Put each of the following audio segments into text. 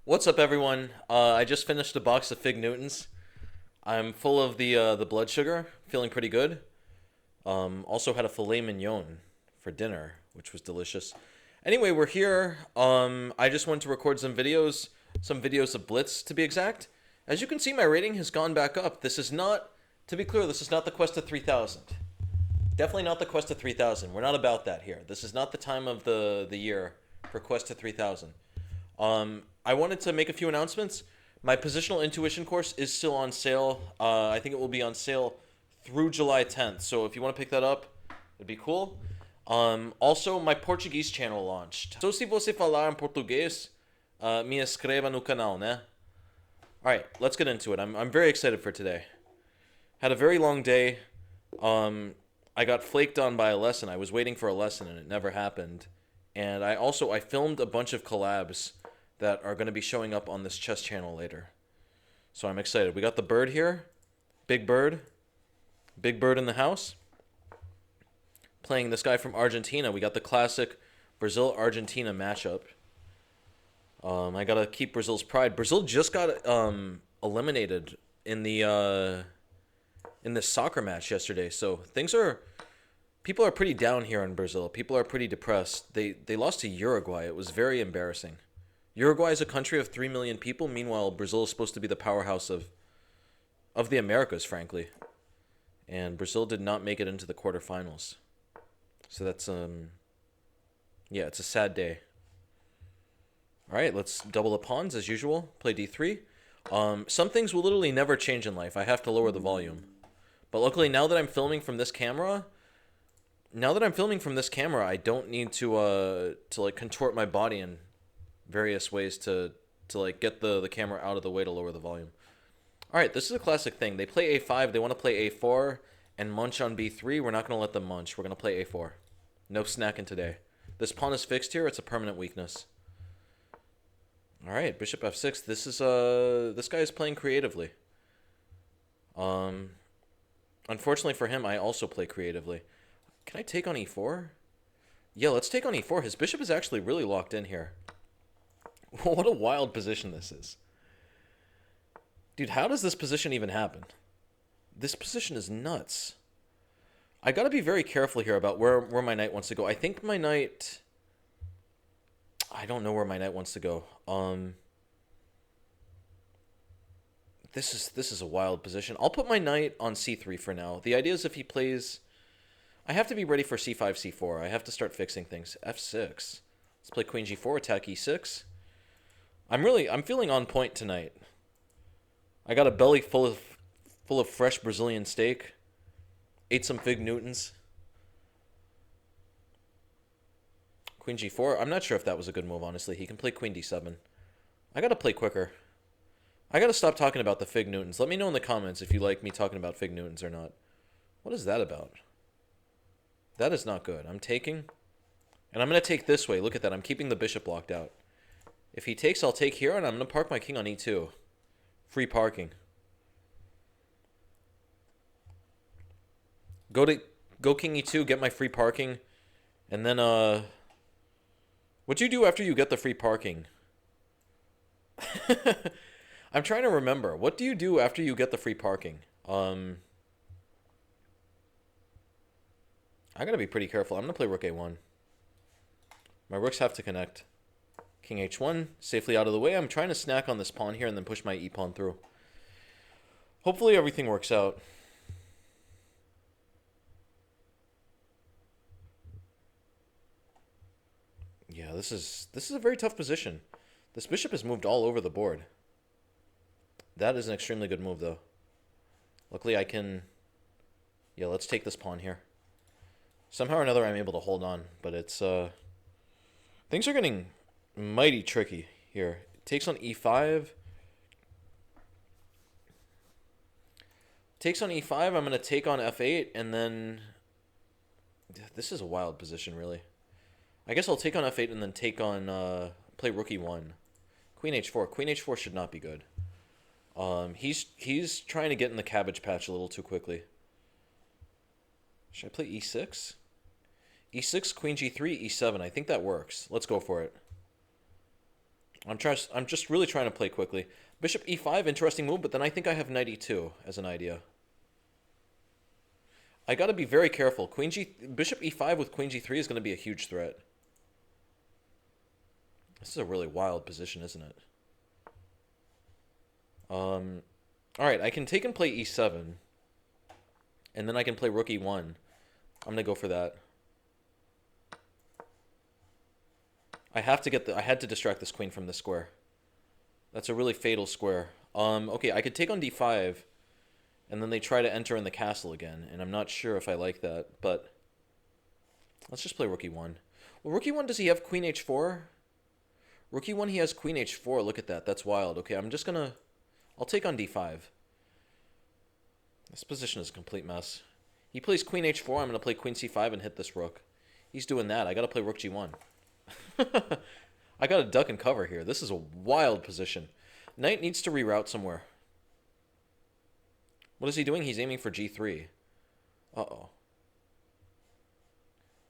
What's up, everyone? I just finished a box of Fig Newtons. I'm full of the blood sugar, feeling pretty good. Also had a filet mignon for dinner, which was delicious. Anyway, we're here. I just wanted to record some videos of Blitz to be exact. As you can see, my rating has gone back up. This is not, to be clear, this is not the quest to 3,000. Definitely not the quest to 3,000. We're not about that here. This is not the time of the year for quest to 3,000. I wanted to make a few announcements. My positional intuition course is still on sale. I think it will be on sale through July 10th. So if you want to pick that up, it'd be cool. Also, my Portuguese channel launched. So se você falar em português, me escreva no canal, né? All right, let's get into it. I'm very excited for today. Had a very long day. I got flaked on by a lesson. I was waiting for a lesson and it never happened. And I filmed a bunch of collabs that are going to be showing up on this chess channel later. So I'm excited. We got the bird here. Big bird. Big bird in the house. Playing this guy from Argentina. We got the classic Brazil-Argentina matchup. I got to keep Brazil's pride. Brazil just got eliminated in this soccer match yesterday. So people are pretty down here in Brazil. People are pretty depressed. They lost to Uruguay. It was very embarrassing. Uruguay is a country of 3 million people. Meanwhile, Brazil is supposed to be the powerhouse of the Americas, frankly. And Brazil did not make it into the quarterfinals. So that's yeah, it's a sad day. All right, let's double the pawns as usual. Play d3. Some things will literally never change in life. I have to lower the volume. But luckily, now that I'm filming from this camera, I don't need to like contort my body in various ways to like get the camera out of the way to lower the volume. All right, this is a classic thing. They play a5, they want to play a4 and munch on b3. We're not going to let them munch. We're going to play a4. No snacking today. This pawn is fixed here. It's a permanent weakness. All right, bishop f6. This guy is playing creatively. Unfortunately for him, I also play creatively. Can I take on e4? Yeah, let's take on e4. His bishop is actually really locked in here. What a wild position this is. Dude, how does this position even happen? This position is nuts. I gotta be very careful here about where my knight wants to go. I think my knight... I don't know where my knight wants to go. This is a wild position. I'll put my knight on c3 for now. The idea is if he plays... I have to be ready for c5, c4. I have to start fixing things. f6. Let's play queen g4, attack e6. I'm feeling on point tonight. I got a belly full of fresh Brazilian steak. Ate some Fig Newtons. Queen g4. I'm not sure if that was a good move, honestly. He can play queen d7. I gotta play quicker. I gotta stop talking about the Fig Newtons. Let me know in the comments if you like me talking about Fig Newtons or not. What is that about? That is not good. I'm taking. And I'm gonna take this way. Look at that. I'm keeping the bishop locked out. If he takes, I'll take here, and I'm going to park my king on e2. Free parking. Go king e2, get my free parking, and then, what do you do after you get the free parking? I'm trying to remember. What do you do after you get the free parking? I gotta be pretty careful. I'm gonna play rook a1. My rooks have to connect. King h1, safely out of the way. I'm trying to snack on this pawn here and then push my e-pawn through. Hopefully everything works out. Yeah, this is a very tough position. This bishop has moved all over the board. That is an extremely good move, though. Luckily, I can... Yeah, let's take this pawn here. Somehow or another, I'm able to hold on, but it's... Things are getting mighty tricky here. Takes on e5. Takes on e5. I'm going to take on f8, and then... This is a wild position, really. I guess I'll take on f8 and then take on... play rook e1. Queen h4. Queen h4 should not be good. He's trying to get in the cabbage patch a little too quickly. Should I play e6? e6, queen g3, e7. I think that works. Let's go for it. I'm just really trying to play quickly. Bishop e5, interesting move, but then I think I have knight e2 as an idea. I got to be very careful. Bishop e5 with queen g3 is going to be a huge threat. This is a really wild position, isn't it? All right, I can take and play e7, and then I can play rook e1. I'm gonna go for that. I have to get I had to distract this queen from this square. That's a really fatal square. Okay, I could take on d5, and then they try to enter in the castle again, and I'm not sure if I like that, but let's just play rook e1. Well, rook e1, does he have queen h4? Rook e1, he has queen h4. Look at that. That's wild. Okay, I'm just gonna... I'll take on d5. This position is a complete mess. He plays queen h4. I'm going to play queen c5 and hit this rook. He's doing that. I got to play rook g1. I got to duck and cover here. This is a wild position. Knight needs to reroute somewhere. What is he doing? He's aiming for g3. Uh-oh.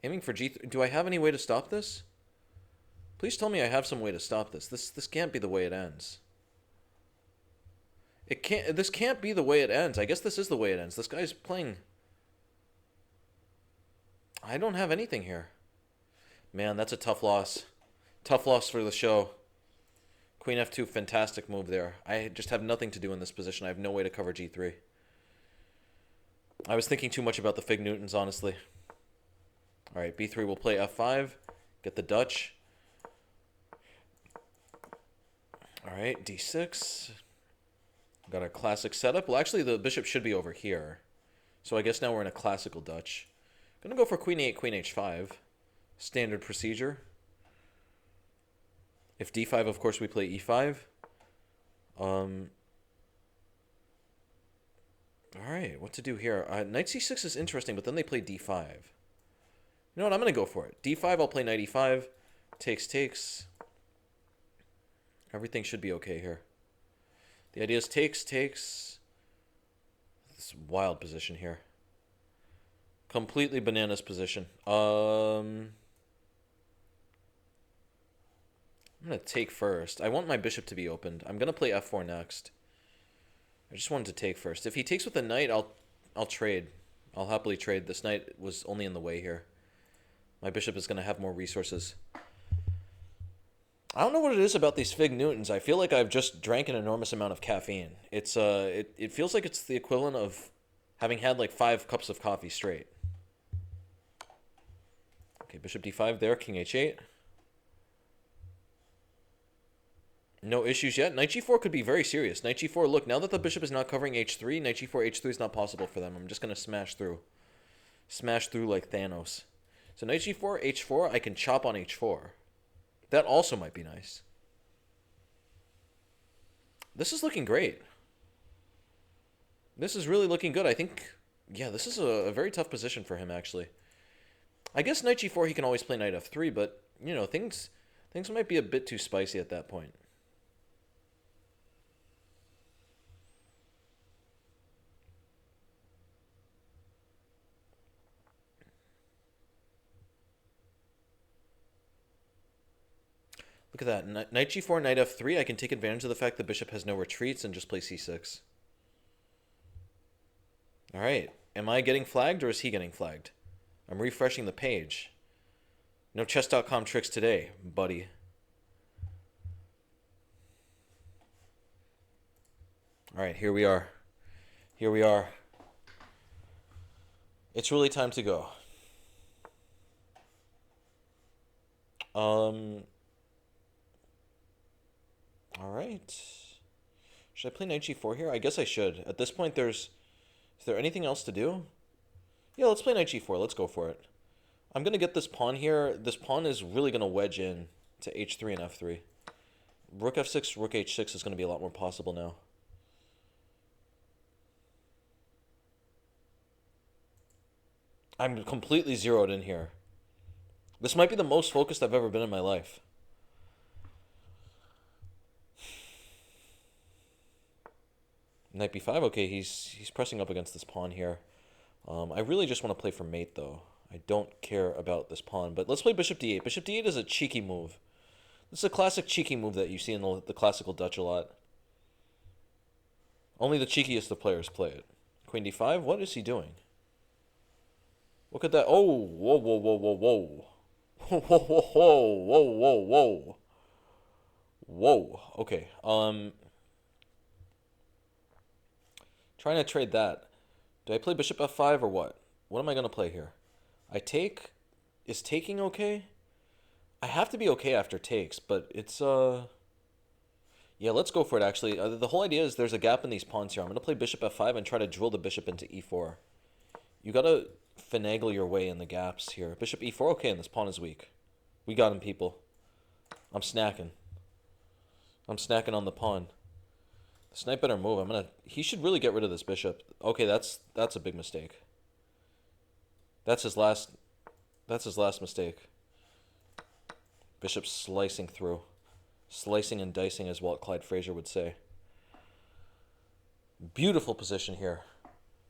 Aiming for g3. Do I have any way to stop this? Please tell me I have some way to stop this. This can't be the way it ends. This can't be the way it ends. I guess this is the way it ends. This guy's playing... I don't have anything here. Man, that's a tough loss. Tough loss for the show. Queen f2, fantastic move there. I just have nothing to do in this position. I have no way to cover g3. I was thinking too much about the Fig Newtons, honestly. Alright, b3 will play f5. Get the Dutch. Alright, d6. Got a classic setup. Well, actually, the bishop should be over here. So I guess now we're in a classical Dutch. Gonna go for queen e8, queen h5. Standard procedure. If d5, of course, we play e5. Alright, what to do here? Knight c6 is interesting, but then they play d5. You know what? I'm gonna go for it. d5, I'll play knight e5. Takes, takes. Everything should be okay here. The idea is takes, takes. This wild position here. Completely bananas position. I'm going to take first. I want my bishop to be opened. I'm going to play f4 next. I just wanted to take first. If he takes with the knight, I'll trade. I'll happily trade. This knight was only in the way here. My bishop is going to have more resources. I don't know what it is about these Fig Newtons. I feel like I've just drank an enormous amount of caffeine. It feels like it's the equivalent of having had like 5 cups of coffee straight. Okay, bishop d5 there, king h8. No issues yet. Knight g4 could be very serious. Knight g4, look, now that the bishop is not covering h3, knight g4, h3 is not possible for them. I'm just going to smash through. Smash through like Thanos. So knight g4, h4, I can chop on h4. That also might be nice. This is looking great. This is really looking good. I think, yeah, this is a very tough position for him, actually. I guess knight g4, he can always play knight f3, but, you know, things might be a bit too spicy at that point. Look at that. Knight g4, knight f3. I can take advantage of the fact the bishop has no retreats and just play c6. All right. Am I getting flagged or is he getting flagged? I'm refreshing the page. No chess.com tricks today, buddy. All right, here we are. Here we are. It's really time to go. All right. Should I play knight g4 here? I guess I should. At this point, is there anything else to do? Yeah, let's play knight g4. Let's go for it. I'm going to get this pawn here. This pawn is really going to wedge in to h3 and f3. Rook f6, rook h6 is going to be a lot more possible now. I'm completely zeroed in here. This might be the most focused I've ever been in my life. Knight b5, okay, he's pressing up against this pawn here. I really just want to play for mate, though. I don't care about this pawn, but let's play bishop d8. Bishop d8 is a cheeky move. This is a classic cheeky move that you see in the classical Dutch a lot. Only the cheekiest of players play it. Queen d5? What is he doing? Look at that. Oh, whoa, whoa, whoa, whoa, whoa. Whoa, whoa, whoa, whoa, whoa, whoa. Whoa. Okay. Trying to trade that. Do I play bishop f5 or what? What am I going to play here? I take... Is taking okay? I have to be okay after takes, but it's, Yeah, let's go for it, actually. The whole idea is there's a gap in these pawns here. I'm going to play bishop f5 and try to drill the bishop into e4. You got to finagle your way in the gaps here. Bishop e4, okay, and this pawn is weak. We got him, people. I'm snacking. I'm snacking on the pawn. This knight better move. He should really get rid of this bishop. Okay, that's a big mistake. That's his last mistake. Bishop slicing through. Slicing and dicing, as Walt Clyde Frazier would say. Beautiful position here.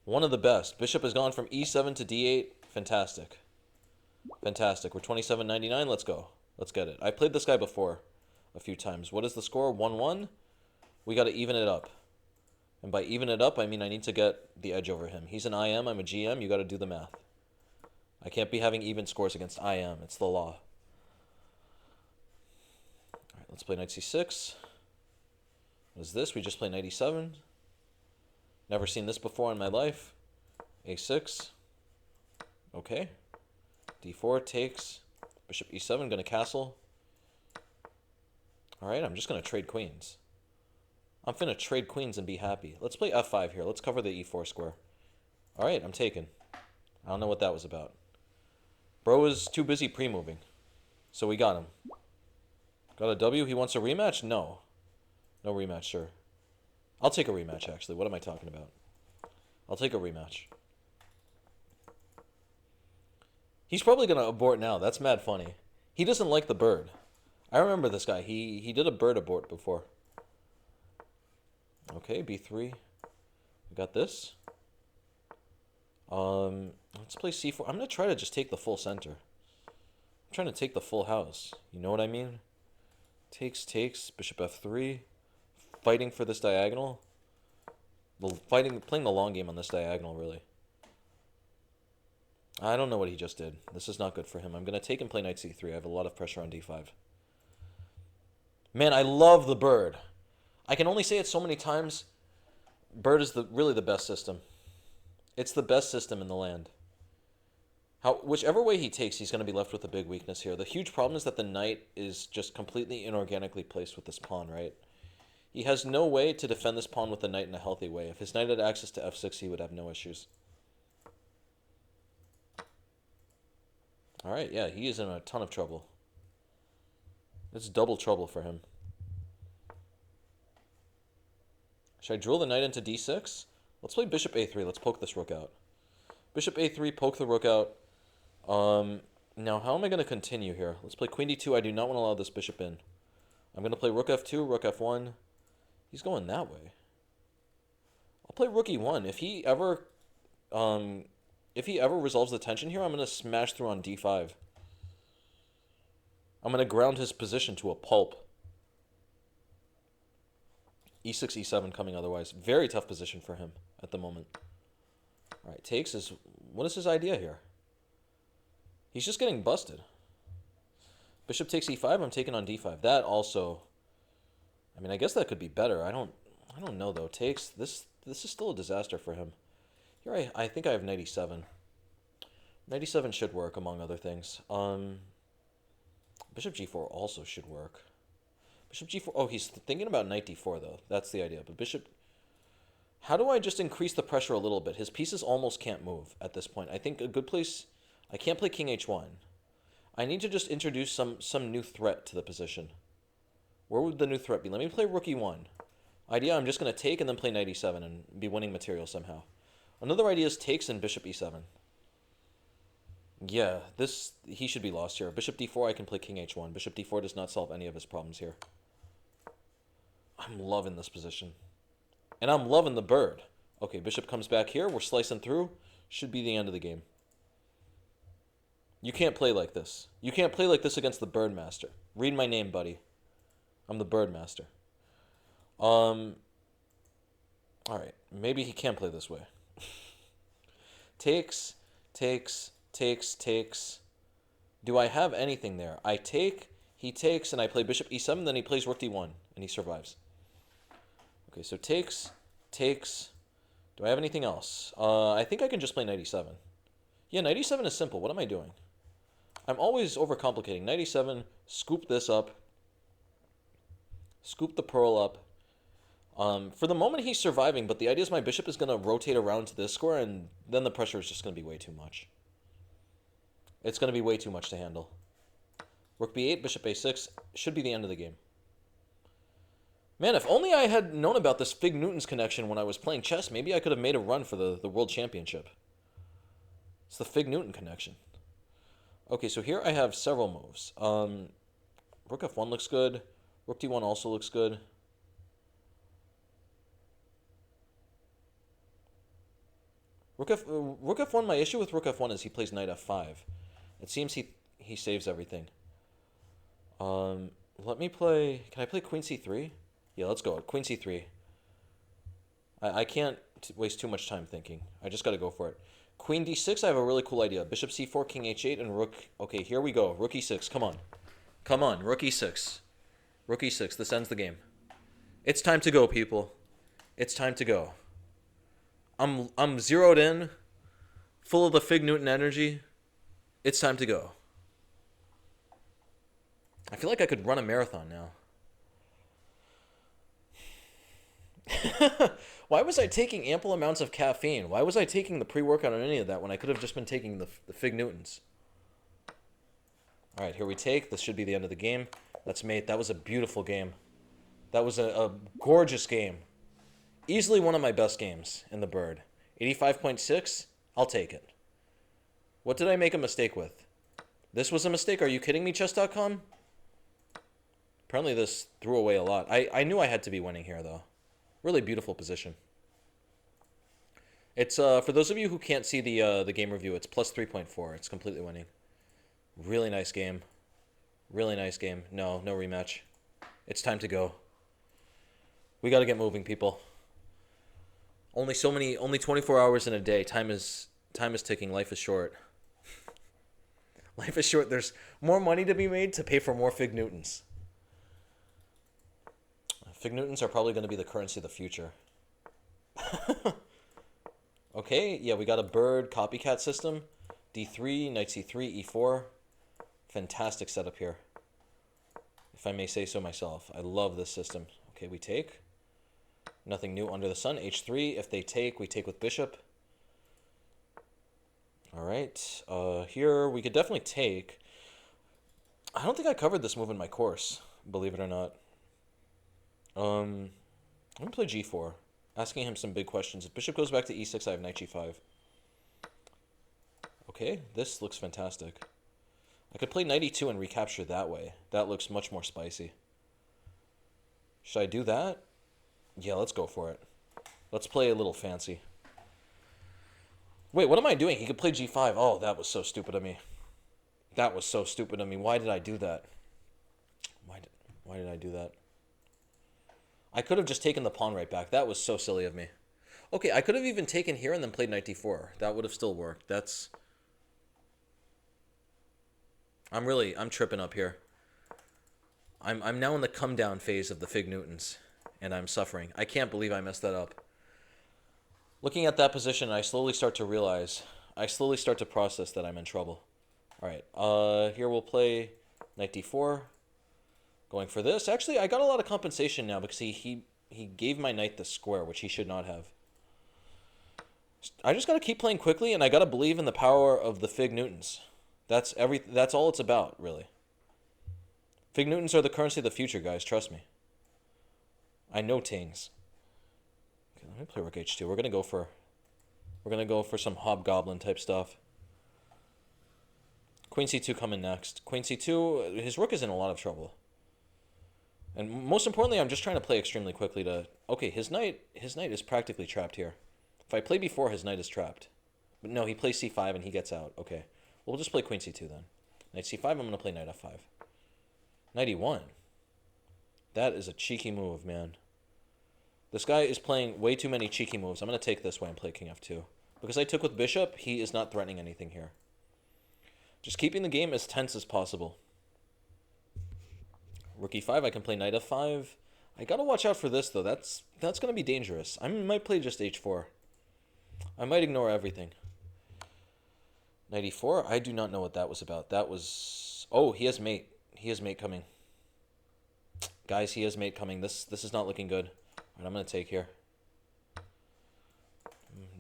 One of the best. Bishop has gone from e7 to d8. Fantastic. Fantastic. We're 27.99. Let's go. Let's get it. I played this guy before a few times. What is the score? 1-1? We got to even it up. And by even it up, I mean I need to get the edge over him. He's an IM. I'm a GM. You got to do the math. I can't be having even scores against IM. It's the law. All right, let's play knight c6. What is this? We just played knight e7. Never seen this before in my life. a6. Okay. d4 takes. Bishop e7, going to castle. All right, I'm just going to trade queens. I'm finna trade queens and be happy. Let's play f5 here. Let's cover the e4 square. All right, I'm taken. I don't know what that was about. Bro is too busy pre-moving. So we got him. Got a W. He wants a rematch? No. No rematch, sure. I'll take a rematch, actually. What am I talking about? I'll take a rematch. He's probably going to abort now. That's mad funny. He doesn't like the bird. I remember this guy. He did a bird abort before. Okay, b3. We got this. Let's play c4. I'm going to try to just take the full center. I'm trying to take the full house. You know what I mean? Takes, bishop f3. Fighting for this diagonal. Playing the long game on this diagonal, really. I don't know what he just did. This is not good for him. I'm going to take and play knight c3. I have a lot of pressure on d5. Man, I love the bird. I can only say it so many times. Bird is really the best system. It's the best system in the land. Whichever way he takes, he's going to be left with a big weakness here. The huge problem is that the knight is just completely inorganically placed with this pawn, right? He has no way to defend this pawn with the knight in a healthy way. If his knight had access to f6, he would have no issues. Alright, yeah, he is in a ton of trouble. It's double trouble for him. Should I drill the knight into d6? Let's play bishop a3. Let's poke this rook out. Bishop a3, poke the rook out. Now, how am I going to continue here? Let's play queen d2. I do not want to allow this bishop in. I'm going to play rook f2, rook f1. He's going that way. I'll play rook e1. If he ever resolves the tension here, I'm going to smash through on d5. I'm going to ground his position to a pulp. e6, e7 coming otherwise. Very tough position for him at the moment. All right, takes is... What is his idea here? He's just getting busted. Bishop takes e5. I'm taking on d5. That also... I mean, I guess that could be better. I don't know, though. Takes... This is still a disaster for him. Here I think I have knight e7. Knight e7 should work, among other things. Bishop g4 also should work. Bishop g4... Oh, he's thinking about knight d4, though. That's the idea. But bishop... How do I just increase the pressure a little bit? His pieces almost can't move at this point. I think a good place... I can't play king h1. I need to just introduce some new threat to the position. Where would the new threat be? Let me play rook e1. Idea, I'm just going to take and then play knight e7 and be winning material somehow. Another idea is takes and bishop e7. Yeah, he should be lost here. Bishop d4, I can play king h1. Bishop d4 does not solve any of his problems here. I'm loving this position. And I'm loving the bird. Okay, bishop comes back here. We're slicing through. Should be the end of the game. You can't play like this. You can't play like this against the Birdmaster. Read my name, buddy. I'm the Birdmaster. All right. Maybe he can play this way. Takes, takes, takes, takes. Do I have anything there? I take, he takes, and I play bishop e7, then he plays rook d1, and he survives. Okay, so takes, takes. Do I have anything else? I think I can just play knight e7. Yeah, knight e7 is simple. What am I doing? I'm always overcomplicating. Knight e7, scoop this up. Scoop the pearl up. For the moment, he's surviving, but the idea is my bishop is going to rotate around to this square, and then the pressure is just going to be way too much. It's going to be way too much to handle. Rook b8, bishop a6 should be the end of the game. Man, if only I had known about this Fig Newton's connection when I was playing chess, maybe I could have made a run for the World Championship. It's the Fig Newton connection. Okay, so here I have several moves. Rook f1 looks good. Rook d1 also looks good. Rook f1, my issue with Rook f1 is he plays knight f5. It seems he saves everything. Let me play... Can I play queen c3? Yeah, let's go. Queen c3. I can't waste too much time thinking. I just got to go for it. Queen d6, I have a really cool idea. Bishop c4, king h8, and rook... Okay, here we go. Rook e6. Come on. Come on. Rook e6. Rook e6. This ends the game. It's time to go, people. It's time to go. I'm zeroed in, full of the Fig Newton energy. It's time to go. I feel like I could run a marathon now. Why was I taking ample amounts of caffeine? Why was I taking the pre-workout on any of that when I could have just been taking the Fig Newtons? All right, here we take. This should be the end of the game. That's mate. That was a beautiful game. That was a gorgeous game. Easily one of my best games in the Bird. 85.6, I'll take it. What did I make a mistake with? This was a mistake? Are you kidding me, chess.com? Apparently this threw away a lot. I knew I had to be winning here, though. Really beautiful position. It's for those of you who can't see the game review, it's plus 3.4. It's completely winning. Really nice game. Really nice game. No rematch. It's time to go. We got to get moving, people. Only 24 hours in a day. Time is ticking. Life is short. Life is short. There's more money to be made to pay for more Fig Newtons. Fig Newtons are probably going to be the currency of the future. Okay, yeah, we got a Bird copycat system. D3, knight c3, e4. Fantastic setup here. If I may say so myself. I love this system. Okay, we take. Nothing new under the sun. H3. If they take, we take with bishop. All right. Here, we could definitely take. I don't think I covered this move in my course, believe it or not. I'm going to play g4. Asking him some big questions. If bishop goes back to e6, I have knight g5. Okay, this looks fantastic. I could play knight e2 and recapture that way. That looks much more spicy. Should I do that? Yeah, let's go for it. Let's play a little fancy. Wait, what am I doing? He could play g5. Oh, that was so stupid of me. That was so stupid of me. Why did I do that? Why did I do that? I could have just taken the pawn right back. That was so silly of me. Okay, I could have even taken here and then played knight d4. That would have still worked. I'm tripping up here. I'm now in the come down phase of the Fig Newtons, and I'm suffering. I can't believe I messed that up. Looking at that position, I slowly start to realize, I slowly start to process that I'm in trouble. All right, here we'll play knight d4. Going for this. Actually, I got a lot of compensation now because he gave my knight the square, which he should not have. I just got to keep playing quickly, and I got to believe in the power of the Fig Newtons. That's all it's about, really. Fig Newtons are the currency of the future, guys. Trust me. I know tings. Okay, let me play rook h2. We're gonna go for some hobgoblin type stuff. Queen c2 coming next. Queen c2. His rook is in a lot of trouble. And most importantly, I'm just trying to play extremely quickly to... Okay, his knight is practically trapped here. If I play before, his knight is trapped. But no, he plays c5 and he gets out. Okay. We'll just play queen c2 then. Knight c5, I'm going to play knight f5. Knight e1. That is a cheeky move, man. This guy is playing way too many cheeky moves. I'm going to take this way and play king f2. Because I took with bishop, he is not threatening anything here. Just keeping the game as tense as possible. Rook e5, I can play knight f5. I got to watch out for this, though. That's going to be dangerous. I might play just h4. I might ignore everything. Knight e4, I do not know what that was about. That was... Oh, he has mate. He has mate coming. Guys, he has mate coming. This is not looking good. All right, I'm going to take here.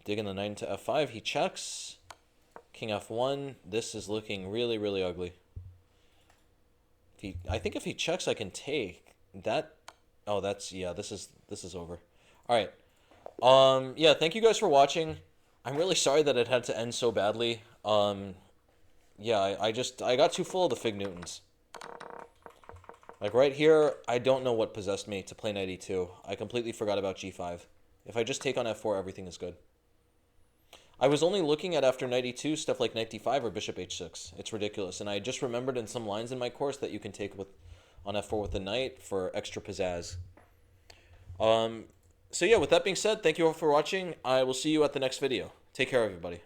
Digging the knight into f5. He checks. King f1. This is looking really, really ugly. I think if he checks, I can take. That... Oh, that's... Yeah, this is over. All right. Yeah, thank you guys for watching. I'm really sorry that it had to end so badly. Yeah, I got too full of the Fig Newtons. Like right here, I don't know what possessed me to play knight e2. I completely forgot about g5. If I just take on f4, everything is good. I was only looking at after knight e2 stuff like knight d5 or bishop h6. It's ridiculous. And I just remembered in some lines in my course that you can take on f4 with the knight for extra pizzazz. So yeah, with that being said, thank you all for watching. I will see you at the next video. Take care, everybody.